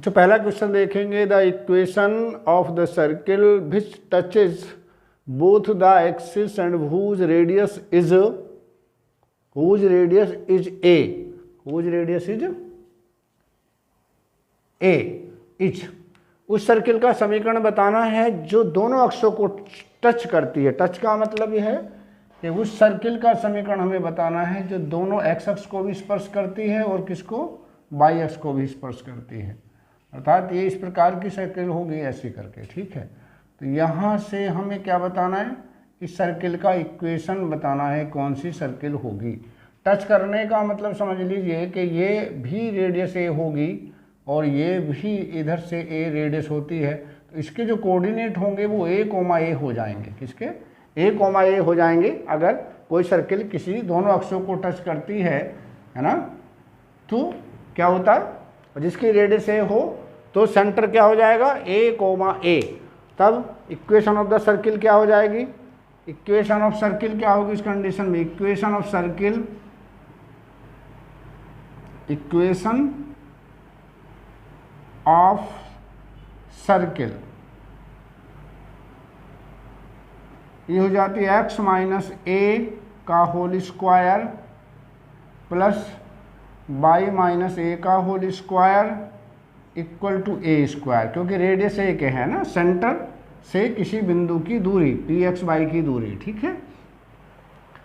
तो पहला क्वेश्चन देखेंगे, the equation of the circle which touches both the axis and whose radius is a, उस circle का समीकरण बताना है जो दोनों अक्षों को टच करती है। टच का मतलब यह है कि उस सर्किल का समीकरण हमें बताना है जो दोनों एक्स अक्ष को भी स्पर्श करती है और किसको, वाई अक्ष को भी स्पर्श करती है। अर्थात ये इस प्रकार की सर्किल होगी ऐसे करके, ठीक है। तो यहाँ से हमें क्या बताना है, इस सर्किल का इक्वेशन बताना है कौन सी सर्किल होगी। टच करने का मतलब समझ लीजिए कि ये भी रेडियस ए होगी और ये भी इधर से ए रेडियस होती है, तो इसके जो कोऑर्डिनेट होंगे वो ए कोमा ए हो जाएंगे। किसके, ए कोमा ए हो जाएंगे अगर कोई सर्किल किसी दोनों अक्षों को टच करती है ना। तो क्या होता है, जिसकी रेडियस ए हो तो सेंटर क्या हो जाएगा, ए कोमा ए। तब इक्वेशन ऑफ द सर्किल क्या हो जाएगी, इक्वेशन ऑफ सर्किल क्या होगी इस कंडीशन में, equation of circle, equation of circle ये हो जाती है एक्स माइनस ए का whole square plus y minus a का whole square equal to a square, क्योंकि रेडियस ए के है ना, सेंटर से किसी बिंदु की दूरी पी एक्स वाई की दूरी, ठीक है।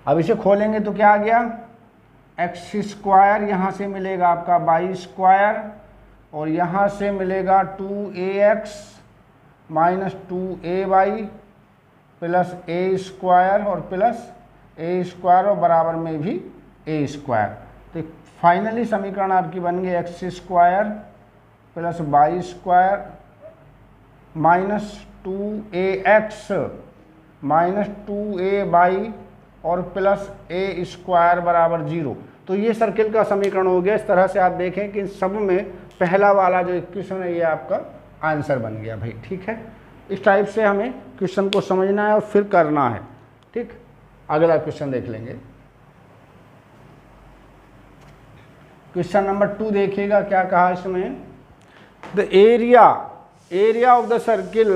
अब इसे खोलेंगे तो क्या आ गया, एक्स स्क्वायर, यहाँ से मिलेगा आपका वाई स्क्वायर और यहाँ से मिलेगा 2ax माइनस 2ay प्लस ए स्क्वायर और प्लस ए स्क्वायर और बराबर में भी ए स्क्वायर। तो फाइनली समीकरण आपकी बन गई x square plus y square minus 2ax minus 2ay और प्लस ए स्क्वायर बराबर 0। तो ये सर्किल का समीकरण हो गया। इस तरह से आप देखें कि सब में पहला वाला जो इक्वेशन है ये आपका आंसर बन गया भाई, ठीक है। इस टाइप से हमें क्वेश्चन को समझना है और फिर करना है, ठीक। अगला क्वेश्चन देख लेंगे। क्वेश्चन नंबर 2 देखिएगा क्या कहा इसमें, the area of the circle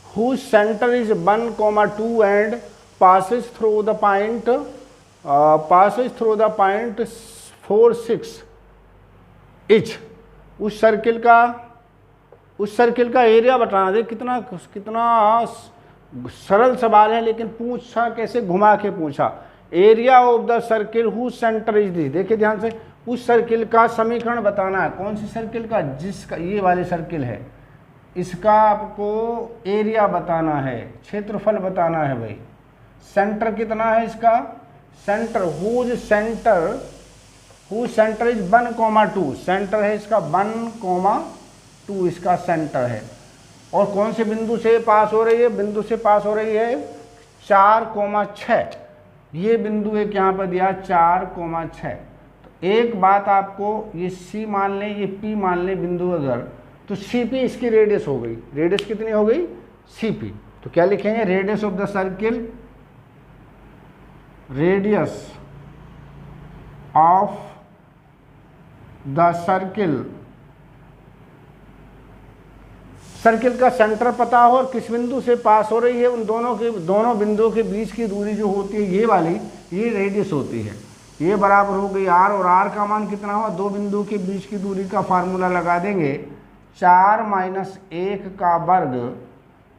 whose centre is 1,2 and passes through the point 4,6 inch। उस सर्किल का एरिया बताना दे। कितना सरल सवाल है, लेकिन पूछा कैसे, घुमा के पूछा। Area of the circle whose centre is this, देखिए ध्यान से, उस सर्किल का समीकरण बताना है। कौन सी सर्किल का, जिसका ये वाली सर्किल है, इसका आपको एरिया बताना है, क्षेत्रफल बताना है भाई। सेंटर कितना है इसका, centre whose centre is 1,2, centre है इसका 1,2 इसका सेंटर है। और कौन से बिंदु से पास हो रही है, बिंदु से पास हो रही है 4,6। ये बिंदु एक यहाँ पर दिया 4,6। तो एक बात आपको, ये सी मान लें, ये पी मान लें बिंदु अगर, तो सी पी इसकी रेडियस हो गई। रेडियस कितनी हो गई, सी पी। तो क्या लिखेंगे, radius of the circle, radius of the circle, circle का सेंटर पता हो और किस बिंदु से पास हो रही है, उन दोनों बिंदुओं के बीच की दूरी जो होती है ये वाली, ये रेडियस होती है। ये बराबर हो गई आर, और आर का मान कितना हुआ, दो बिंदु के बीच की दूरी का फार्मूला लगा देंगे, 4 माइनस 1 का वर्ग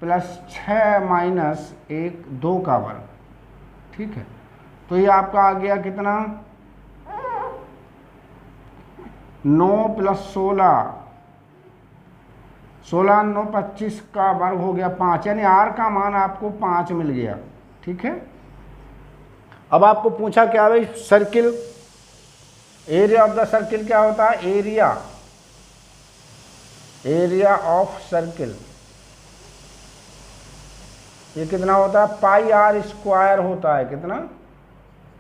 प्लस 6 माइनस 1 2 का वर्ग, ठीक है। तो ये आपका आ गया कितना, 9 प्लस 16, 16 9 25 का वर्ग हो गया 5, यानी आर का मान आपको 5 मिल गया, ठीक है। अब आपको पूछा क्या भाई, circle, area of the circle क्या होता है, एरिया ऑफ सर्किल ये कितना होता है, पाई आर स्क्वायर होता है। कितना,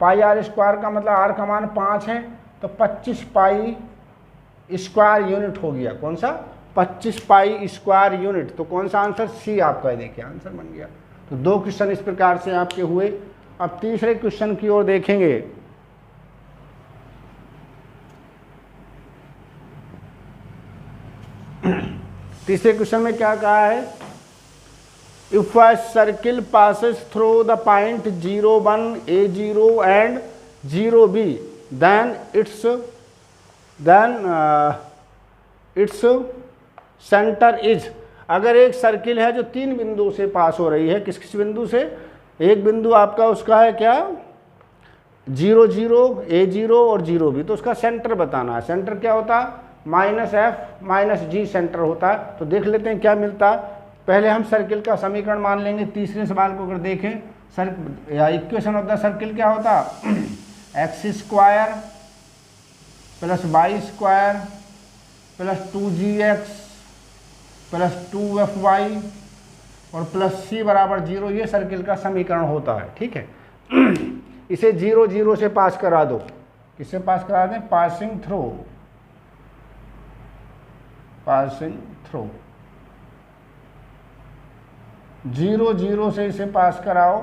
पाई आर स्क्वायर का मतलब आर का मान 5 है, तो 25 पाई स्क्वायर यूनिट हो गया। कौन सा, 25 पाई स्क्वायर यूनिट। तो कौन सा आंसर, सी आपका, देखिए आंसर बन गया। तो 2 क्वेश्चन इस प्रकार से आपके हुए। अब तीसरे क्वेश्चन की ओर देखेंगे। तीसरे क्वेश्चन में क्या कहा है, if a circle passes through the point 0 1 A0 and 0 B then its centre is, अगर एक सर्किल है जो 3 बिंदु से पास हो रही है, किस किस बिंदु से, एक बिंदु आपका उसका है क्या 0 0 A0 और 0 B, तो उसका सेंटर बताना है। सेंटर क्या होता है, -F -G सेंटर होता है। तो देख लेते हैं क्या मिलता है। पहले हम सर्किल का समीकरण मान लेंगे। तीसरे सवाल को अगर देखें, इक्वेशन ऑफ द सर्किल क्या होता, x² + y² + 2gx + 2fy और +c = 0, ये सर्किल का समीकरण होता है। ठीक है, इसे 0 0 से पास करा दो। किससे पास करा दें, पासिंग थ्रू 0 0 से इसे पास कराओ।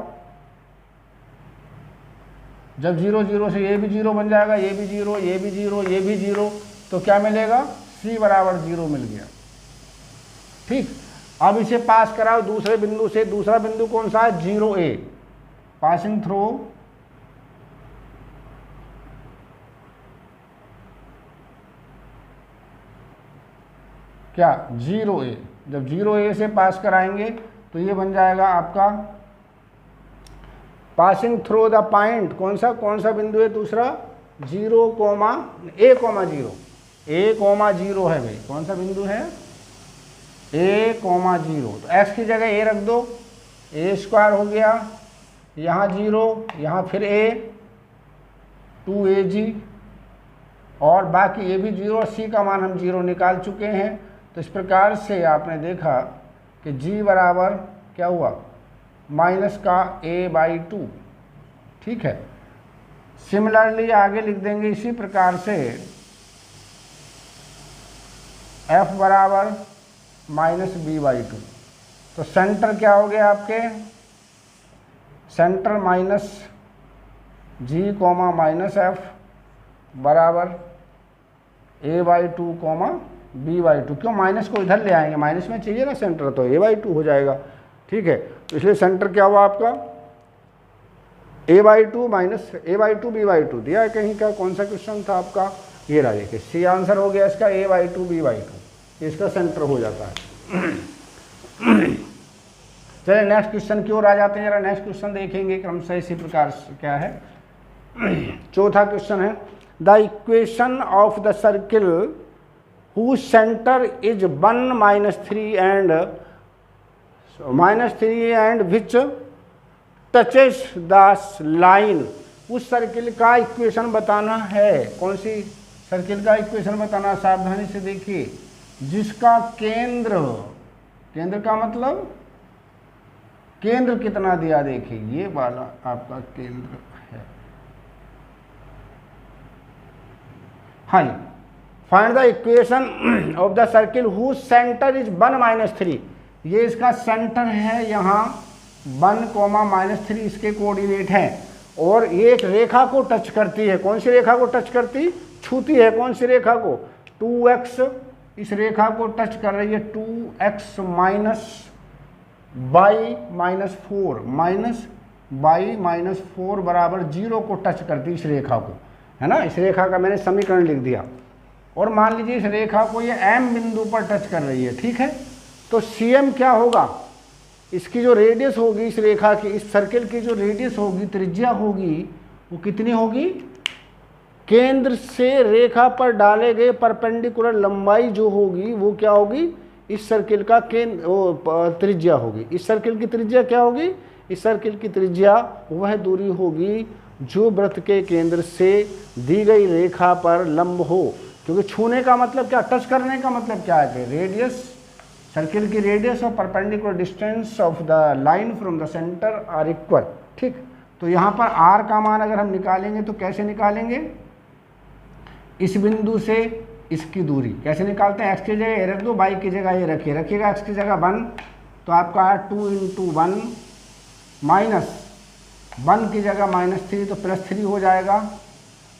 जब 0 0 से ये भी 0 बन जाएगा, ये भी 0, ये भी 0, ये भी 0, तो क्या मिलेगा, c = 0 मिल गया। ठीक, अब इसे पास कराओ दूसरे बिंदु से। दूसरा बिंदु कौन सा है, 0A, पासिंग थ्रू क्या 0A। जब 0A से पास कराएंगे तो ये बन जाएगा आपका पासिंग थ्रू द पॉइंट, कौन सा बिंदु है दूसरा, 0, A,0 A,0 है भाई, कौन सा बिंदु है, A,0। तो x की जगह a रख दो, A² हो गया, यहाँ 0, यहाँ फिर A, 2AG, और बाकी ये भी 0 और c का मान हम 0 निकाल चुके हैं। तो इस प्रकार से आपने देखा कि g बराबर क्या हुआ, -A/2। ठीक है, सिमिलरली आगे लिख देंगे इसी प्रकार से, f बराबर -B/2। तो सेंटर क्या हो गया आपके, सेंटर -G, -F बराबर A/2, B/2। क्यों, माइनस को इधर ले आएंगे, माइनस में चाहिए ना सेंटर, तो A/2 हो जाएगा। ठीक है, इसलिए सेंटर क्या हुआ आपका, A/2 A/2 B/2 दिया है कहीं का, कौन सा क्वेश्चन था आपका, ये रहा, देखिए सी आंसर हो गया इसका, A/2 B/2, इसका सेंटर हो जाता है। चलिए नेक्स्ट क्वेश्चन की ओर आ जाते हैं, जरा नेक्स्ट क्वेश्चन देखेंगे क्रमशः इसी प्रकार से क्या है। चौथा क्वेश्चन है, the equation of the circle whose center is 1 -3 and which touches the line, उस सर्किल का इक्वेशन बताना है। कौन सी सर्किल का इक्वेशन बताना, सावधानी से देखिए, जिसका केंद्र का मतलब केंद्र कितना दिया, देखिए ये वाला आपका केंद्र है। हाँ, find the equation of the circle whose centre is 1 -3, ये इसका सेंटर है यहाँ 1, -3 इसके कोऑर्डिनेट हैं, और ये एक रेखा को टच करती है। कौन सी रेखा को टच करती, छूती है, कौन सी रेखा को, 2x, इस रेखा को टच कर रही है, 2x - y -4 बराबर 0 को टच करती है इस रेखा को, है ना। इस रेखा का मैंने समीकरण लिख दिया, और मान लीजिए इस रेखा को ये M बिंदु पर टच कर रही है। ठीक है, तो CM क्या होगा, इसकी जो रेडियस होगी, इस रेखा की, इस सर्किल की जो रेडियस होगी, त्रिज्या होगी, वो कितनी होगी, केंद्र से रेखा पर डाले गए परपेंडिकुलर लंबाई जो होगी वो क्या होगी, इस सर्किल का त्रिज्या होगी। इस सर्किल की त्रिज्या क्या होगी, इस सर्किल की त्रिज्या वह दूरी होगी जो वृत्त के केंद्र से दी गई रेखा पर लंब हो। क्योंकि छूने का मतलब क्या, टच करने का मतलब क्या है, रेडियस, सर्किल की रेडियस और perpendicular distance of the line from the centre are equal. ठीक, तो यहाँ पर r का मान अगर हम निकालेंगे तो कैसे निकालेंगे, इस बिंदु से इसकी दूरी कैसे निकालते हैं, x की जगह ये रख दो, y की जगह ये रखिएगा, x की जगह 1, तो आपका है 2 × 1 माइनस 1 की जगह -3 तो +3 हो जाएगा,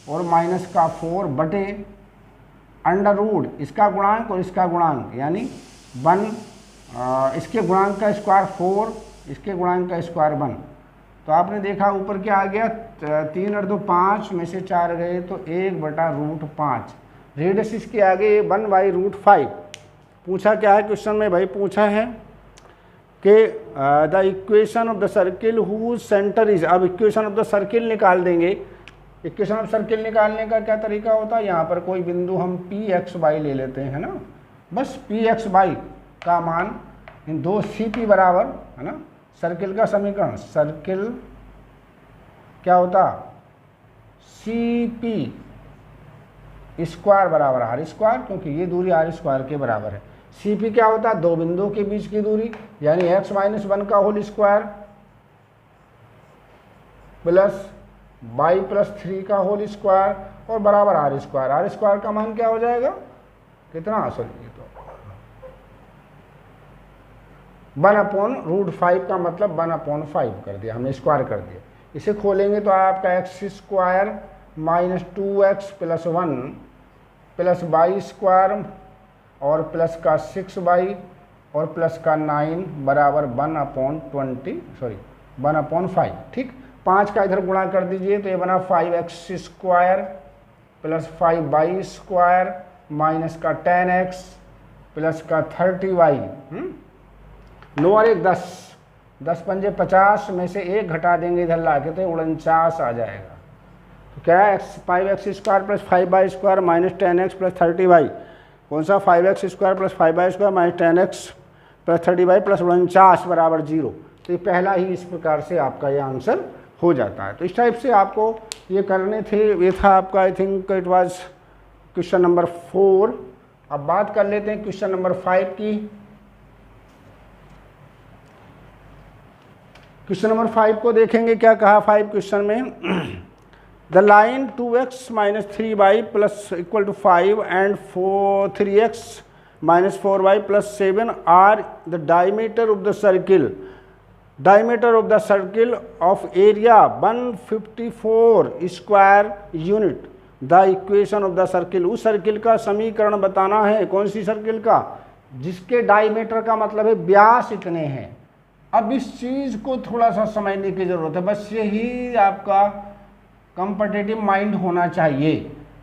और माइनस का 4 बटे अंडर रूट इसका गुणांक और इसका गुणांक, यानी 1, इसके गुणांक का स्क्वायर 4, इसके गुणांक का स्क्वायर 1। तो आपने देखा ऊपर क्या आ गया, 3 और 2 5 में से 4 गए तो 1/√5। रेडियस इसके आगे 1/√5। पूछा क्या है क्वेश्चन में भाई, पूछा है कि the equation of the circle whose centre is. अब इक्वेशन ऑफ द सर्किल निकाल देंगे। इक्वेशन ऑफ सर्किल निकालने का क्या तरीका होता है, यहाँ पर कोई बिंदु हम px/y ले लेते हैं, है ना। बस px/y का मान इन दो CP बराबर, है ना, सर्किल का समीकरण, सर्किल क्या होता, CP स्क्वायर बराबर r², क्योंकि ये दूरी r² के बराबर है। CP क्या होता है, दो बिंदुओं के बीच की दूरी, यानी x - 1 का होल स्क्वायर प्लस y + 3 का होल स्क्वायर और बराबर r²। r² का मान क्या हो जाएगा, कितना, सॉरी ये तो 1/√5 का मतलब 1/5 कर दिया हमने, स्क्वायर कर दिया। इसे खोलेंगे तो आपका x² - 2x + 1 प्लस y² और प्लस का 6y और प्लस का 9 बराबर 1/5। ठीक, 5 का इधर गुणा कर दीजिए तो ये बना 5x² प्लस 5y² माइनस का 10x प्लस का 30y। 9 और 1 10, 10 पंजे 50 में से 1 घटा देंगे इधर ला के तो 49 आ जाएगा। तो क्या है, 5x² plus 5y² minus 10x plus 30y। कौन सा, 5x² plus 5y² minus 10x plus 30y plus 49 बराबर 0। तो ये पहला ही इस प्रकार से आपका ये आंसर हो जाता है। तो इस टाइप से आपको ये करने थे। ये था आपका, I think it was question number 4। अब बात कर लेते हैं क्वेश्चन नंबर 5 की। क्वेश्चन नंबर 5 को देखेंगे, क्या कहा 5 क्वेश्चन में, the line 2x - 3y plus equal to 5 and 3x - 4y plus 7 are the diameter of the circle. Diameter of the circle of area 154 square unit. The equation of the circle, उस circle का समीकरण बताना है। कौन सी circle का, जिसके diameter का मतलब है व्यास इतने हैं। अब इस चीज को थोड़ा सा समझने की जरूरत है, बस यही आपका कॉम्पिटिटिव माइंड होना चाहिए।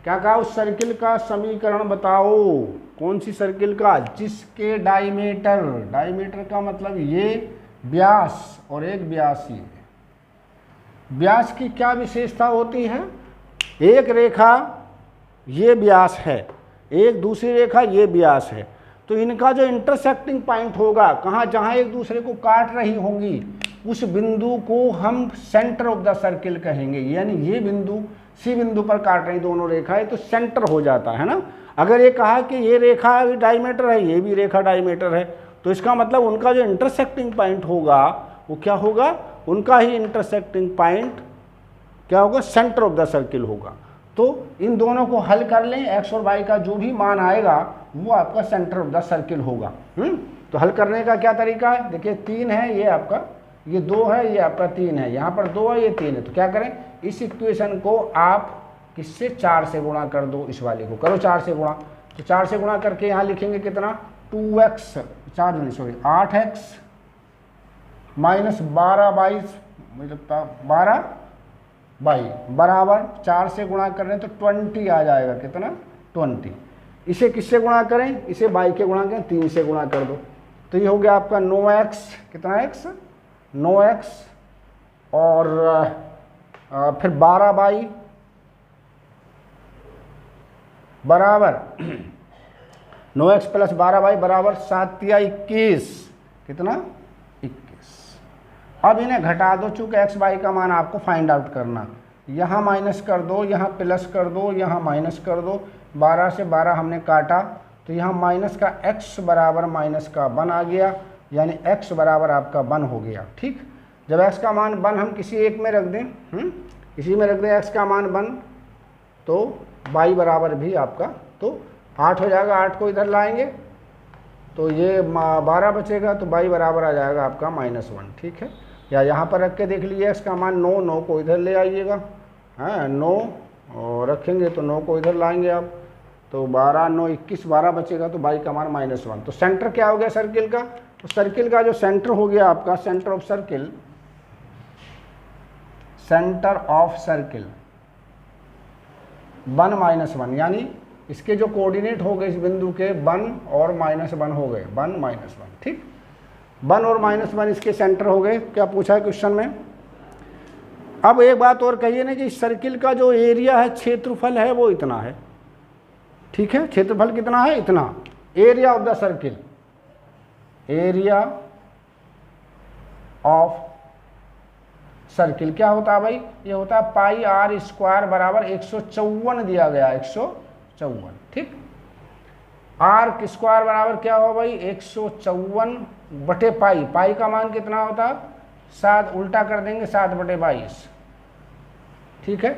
क्या कहा, उस सर्किल का समीकरण बताओ। कौन सी सर्किल का, जिसके डायमीटर, डायमीटर का मतलब ये व्यास और एक व्यास ही है। व्यास की क्या विशेषता होती है, एक रेखा ये व्यास है, एक दूसरी रेखा ये व्यास है, तो इनका जो इंटरसेक्टिंग पॉइंट होगा, कहाँ, जहाँ एक दूसरे को काट रही होंगी, उस बिंदु को हम सेंटर ऑफ द सर्किल कहेंगे। यानी ये बिंदु सी बिंदु पर काट रही दोनों रेखाएं, तो सेंटर हो जाता है ना। अगर ये कहा कि ये रेखा भी डायमीटर है, ये भी रेखा डायमीटर है, तो इसका मतलब उनका जो इंटरसेक्टिंग पॉइंट होगा वो क्या होगा, उनका ही इंटरसेक्टिंग पॉइंट क्या होगा, सेंटर ऑफ द सर्किल होगा। तो इन दोनों को हल कर लें, एक्स और वाई का जो भी मान आएगा वो आपका सेंटर ऑफ द सर्किल होगा। तो हल करने का क्या तरीका है, देखिए 3 है, ये आपका, ये 2 है, ये आपका 3 है, यहाँ पर 2 है, ये 3 है। तो क्या करें, इस इक्वेशन को आप किससे, 4 से गुणा कर दो। इस वाले को करो 4 से गुणा, तो 4 से गुणा करके यहाँ लिखेंगे कितना, 2x 8x माइनस 12y, मतलब 12y बराबर 4 से गुणा कर रहे हैं तो 20 आ जाएगा। कितना, 20। इसे किससे गुणा करें, इसे y के गुणा करें, 3 से गुणा कर दो। तो ये हो गया आपका 9x, कितना x, 9x और फिर 12y बराबर 9x प्लस 12y बराबर 7 या 21, कितना, 21। अब इन्हें घटा दो, चूंकि x y का मान आपको फाइंड आउट करना। यहाँ माइनस कर दो, यहाँ प्लस कर दो, यहाँ माइनस कर दो। 12 से 12 हमने काटा तो यहाँ माइनस का x बराबर माइनस का 1 आ गया, यानी x बराबर आपका 1 हो गया। ठीक, जब x का मान 1 हम किसी एक में रख दें, इसी में रख दें x का मान 1, तो y बराबर भी आपका, तो 8 हो जाएगा। 8 को इधर लाएंगे तो ये 12 बचेगा, तो y बराबर आ जाएगा आपका -1। ठीक है, या यहाँ पर रख के देख लीजिए, x का मान 9, 9 को इधर ले आइएगा, हाँ 9 और रखेंगे तो 9 को इधर लाएंगे आप, तो 12 9 21 12 बचेगा, तो y का मान -1। तो सेंटर क्या हो गया सर्किल का? तो सर्किल का जो सेंटर हो गया आपका, सेंटर ऑफ सर्किल 1 -1, यानी इसके जो कोऑर्डिनेट हो गए इस बिंदु के 1 और -1 हो गए, 1 -1, ठीक। 1 और -1 इसके सेंटर हो गए। क्या पूछा है क्वेश्चन में? अब एक बात और कहिए ना कि इस सर्किल का जो एरिया है, क्षेत्रफल है, वो इतना है, ठीक है। क्षेत्रफल कितना है? इतना। Area of the circle, area of circle क्या होता है भाई? ये होता है पाई r स्क्वायर बराबर 154 दिया गया, 154, ठीक। r स्क्वायर बराबर क्या हो भाई? 154 बटे पाई। पाई का मान कितना होता है? 7, उल्टा कर देंगे 7/22, ठीक है।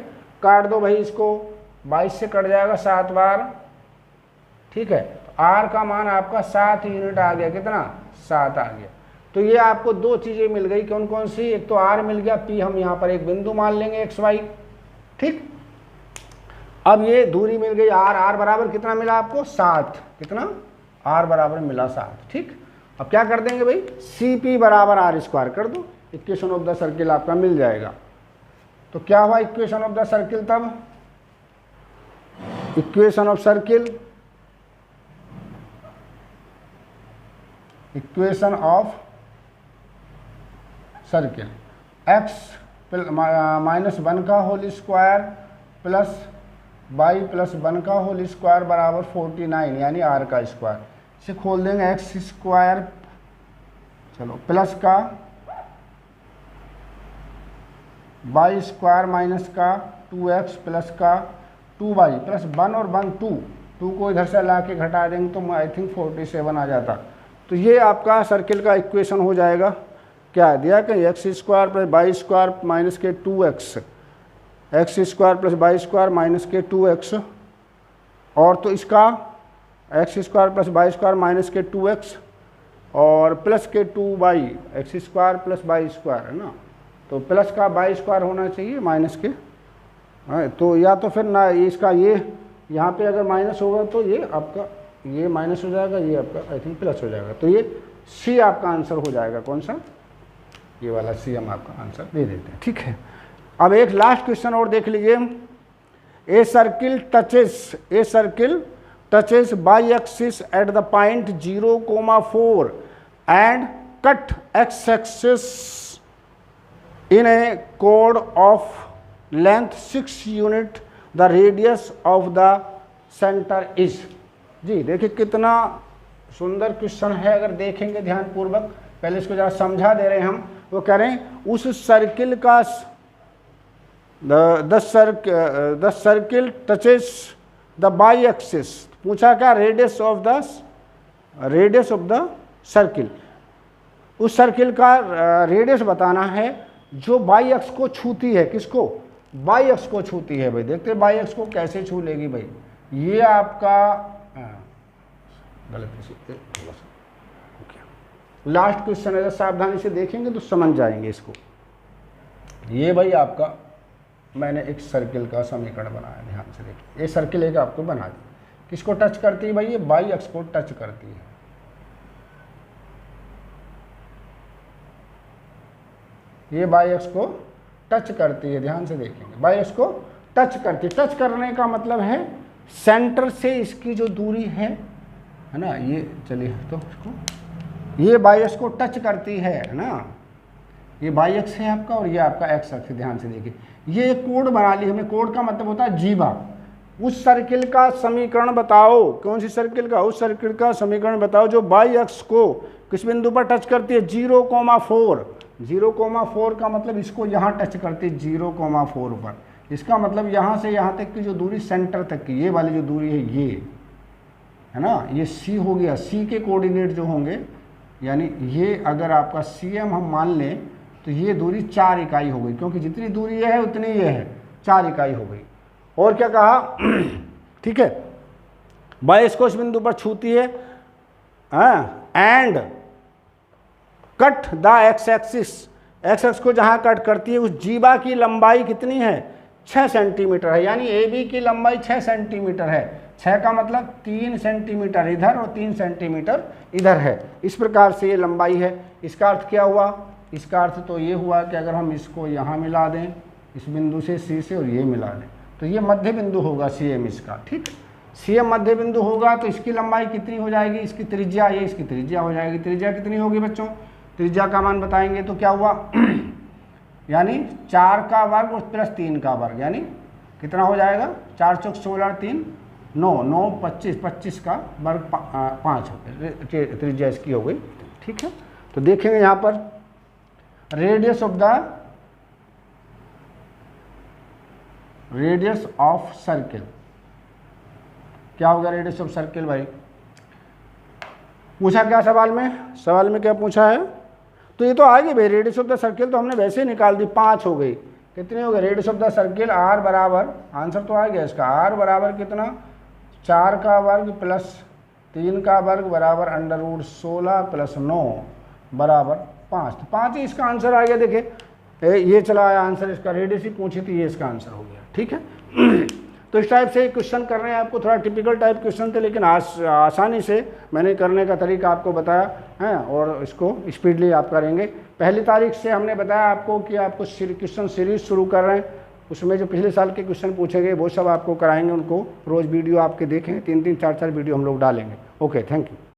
काट दो भाई इसको, 22 से कट जाएगा 7 बार, ठीक है। r का मान आपका 7 यूनिट आ गया, कितना? 7 आ गया। तो ये आपको दो चीजें मिल गई, कौन कौन सी? एक तो r मिल गया, p हम यहाँ पर एक बिंदु मान लेंगे xy, ठीक। अब ये दूरी मिल गई r बराबर कितना मिला आपको? 7। कितना? r बराबर मिला 7, ठीक। अब क्या कर देंगे भाई? cp बराबर r स्क्वायर कर दो, इक्वेशन ऑफ द सर्किल आपका मिल जाएगा। तो क्या हुआ इक्वेशन ऑफ द सर्किल? तब equation of circle, equation of circle x -1 का होल स्क्वायर प्लस y +1 का होल स्क्वायर बराबर 49, यानी r का स्क्वायर। इसे खोल देंगे x स्क्वायर, चलो, प्लस का y स्क्वायर माइनस का 2x प्लस का 2y प्लस 1 और 1 2 को इधर से ला के घटा देंगे तो आई थिंक 47 आ जाता। तो ये आपका सर्किल का इक्वेशन हो जाएगा। क्या दिया कि x square plus y square minus के 2x, x square plus y square minus के 2x, और तो इसका x square plus y square minus के 2x और प्लस के 2y, x square plus y square है ना, तो प्लस का वाई स्क्वायर होना चाहिए माइनस के, तो या तो फिर ना इसका ये यहाँ पे अगर माइनस होगा तो ये आपका ये माइनस हो जाएगा, ये आपका आई थिंक प्लस हो जाएगा। तो ये सी आपका आंसर हो जाएगा। कौन सा? ये वाला सी हम आपका आंसर दे देते हैं, ठीक है। अब एक लास्ट क्वेश्चन और देख लीजिए। A circle touches y axis at the point 0,4 and cut x axis in a कोड of length 6 unit, the radius of the centre is. जी देखिए कितना सुंदर क्वेश्चन है, अगर देखेंगे ध्यानपूर्वक। पहले इसको जरा समझा दे रहे हैं हम। वो कह रहे हैं उस सर्किल का the circle touches the by axis, पूछा क्या? Radius of the circle. उस सर्किल का रेडियस बताना है जो बाई एक्स को छूती है। किसको? बाई एक्स को छूती है भाई। देखते हैं बाई एक्स को कैसे छू लेगी भाई। ये आपका गलती से लास्ट क्वेश्चन है, सावधानी से देखेंगे तो समझ जाएंगे इसको। ये भाई आपका मैंने एक सर्किल का समीकरण बनाया, ध्यान से देखिए। ये सर्किल एक आपको बना दी, किसको टच करती है भाई? ये बाई एक्स को टच करती है। ये बाई एक्स को टच करती है, ध्यान से देखेंगे। बाई एक्स को टच करती, टच करने का मतलब है सेंटर से इसकी जो दूरी है ना, ये चलिए तो इसको, ये बाई एक्स को टच करती है ना, ये बाई एक्स है आपका और ये आपका एक्स एक्स। ध्यान से देखिए, ये कोड बना ली हमने। कोड का मतलब होता है जीवा। उस सर्किल का समीकरण बताओ। कौन सी सर्किल का? उस सर्किल का समीकरण बताओ जो बाई एक्स को किस बिंदु पर टच करती है? 0,4। 0,4 का मतलब इसको यहाँ टच करती है 0,4 पर। इसका मतलब यहाँ से यहाँ तक की जो दूरी सेंटर तक की, ये वाली जो दूरी है ये है ना, ये सी हो गया। सी के कोऑर्डिनेट जो होंगे, यानी ये अगर आपका CM हम मान लें तो ये दूरी 4 इकाई हो गई, क्योंकि जितनी दूरी ये है उतनी ये है, 4 इकाई हो गई। और क्या कहा? ठीक है, बाई एक्स को इस बिंदु पर छूती है and cut the x axis, x x को जहाँ कट करती है उस जीवा की लंबाई कितनी है? 6 सेंटीमीटर है, यानी ए बी की लंबाई 6 सेंटीमीटर है। 6 का मतलब 3 सेंटीमीटर इधर और 3 सेंटीमीटर इधर है। इस प्रकार से ये लंबाई है। इसका अर्थ क्या हुआ? इसका अर्थ तो ये हुआ कि अगर हम इसको यहाँ मिला दें, इस बिंदु से सी से, और ये मिला दें, तो ये मध्य बिंदु होगा सी एम इसका। ठीक है, सी एम मध्य बिंदु होगा तो इसकी लंबाई कितनी हो जाएगी? इसकी त्रिज्या, ये इसकी त्रिज्या हो जाएगी। त्रिज्या कितनी होगी बच्चों? त्रिज्या का मान बताएंगे तो क्या हुआ यानी 4 का वर्ग प्लस 3 का वर्ग, यानी कितना हो जाएगा? 4 चौक 16, 3 9, 9 25, 25 का वर्ग 5 हो गया, त्रिज्या इसकी हो गई। ठीक है, तो देखेंगे यहाँ पर रेडियस ऑफ सर्किल क्या होगा? रेडियस ऑफ सर्किल भाई पूछा क्या सवाल में? सवाल में क्या पूछा है? तो ये तो आ गई भाई, रेडियस ऑफ द सर्किल तो हमने वैसे ही निकाल दी, 5 हो गई। कितनी हो गई radius of the circle? R बराबर, आंसर तो आ गया इसका, आर बराबर कितना? 4 का वर्ग प्लस 3 का वर्ग बराबर अंडर रूट 16 प्लस 9 बराबर 5। तो 5 ही इसका आंसर आ गया। देखिए ये चला आया आंसर, इसका रेडियस ही पूछी थी, ये इसका आंसर हो गया। ठीक है तो इस टाइप से क्वेश्चन कर रहे हैं आपको, थोड़ा टिपिकल टाइप क्वेश्चन थे, लेकिन आसानी से मैंने करने का तरीका आपको बताया है और इसको स्पीडली आप करेंगे। पहली तारीख से हमने बताया आपको कि आपको क्वेश्चन सीरीज शुरू कर रहे हैं, उसमें जो पिछले साल के क्वेश्चन पूछे गए वो सब आपको कराएंगे, उनको रोज़ वीडियो आपके देखें, 3-3 4-4 वीडियो हम लोग डालेंगे। Okay, thank you.